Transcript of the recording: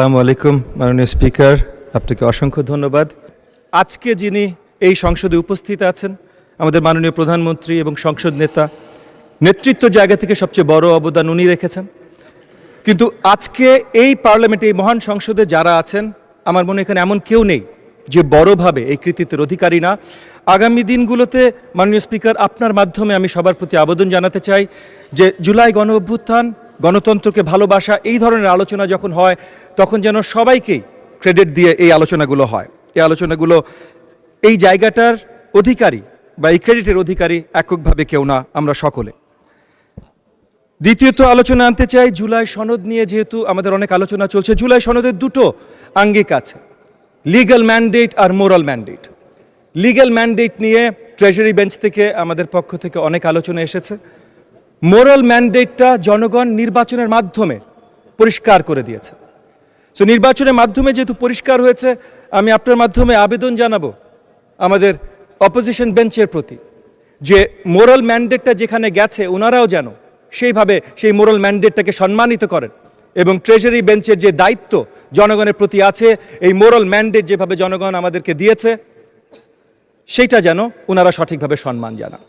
আসসালামু আলাইকুম মাননীয় স্পিকার, আপনাকে অসংখ্য ধন্যবাদ। আজকে যিনি এই সংসদে উপস্থিত আছেন আমাদের মাননীয় প্রধানমন্ত্রী এবং সংসদ নেতা, নেতৃত্ব জায়গা থেকে সবচেয়ে বড় অবদান উনি রেখেছেন। কিন্তু আজকে এই পার্লামেন্টে, এই মহান সংসদে যারা আছেন, আমার মনে এখানে এমন কেউ নেই যে বড়ভাবে এই কৃতিত্বের অধিকারী না। আগামী দিনগুলোতে মাননীয় স্পিকার, আপনার মাধ্যমে আমি সবার প্রতি আবেদন জানাতে চাই যে জুলাই গণ অভ্যুত্থান, গণতন্ত্রকে ভালোবাসা, এই ধরনের আলোচনা যখন হয় তখন যেন সবাইকেই ক্রেডিট দিয়ে এই আলোচনাগুলো হয়। এই আলোচনাগুলো এই জায়গাটার অধিকারী বা এই ক্রেডিটের অধিকারী এককভাবে কেউ না, আমরা সকলে। দ্বিতীয়ত আলোচনা আনতে চাই জুলাই সনদ নিয়ে। যেহেতু আমাদের অনেক আলোচনা চলছে, জুলাই সনদের দুটো আঙ্গিক আছে, লিগ্যাল ম্যান্ডেট আর মোরাল ম্যান্ডেট। লিগ্যাল ম্যান্ডেট নিয়ে ট্রেজারি বেঞ্চ থেকে আমাদের পক্ষ থেকে অনেক আলোচনা এসেছে। মোরাল ম্যান্ডেটটা জনগণ নির্বাচনের মাধ্যমে পরিষ্কার করে দিয়েছে। সো নির্বাচনের মাধ্যমে যেহেতু পরিষ্কার হয়েছে, আমি আপনার মাধ্যমে আবেদন জানাবো আমাদের অপোজিশন বেঞ্চের প্রতি যে মোরাল ম্যান্ডেটটা যেখানে গেছে ওনারাও যেন সেইভাবে সেই মোরাল ম্যান্ডেটটাকে সম্মানিত করেন এবং ট্রেজারি বেঞ্চের যে দায়িত্ব জনগণের প্রতি আছে, এই মোরাল ম্যান্ডেট যেভাবে জনগণ আমাদেরকে দিয়েছে সেইটা যেন ওনারা সঠিকভাবে সম্মান জানান।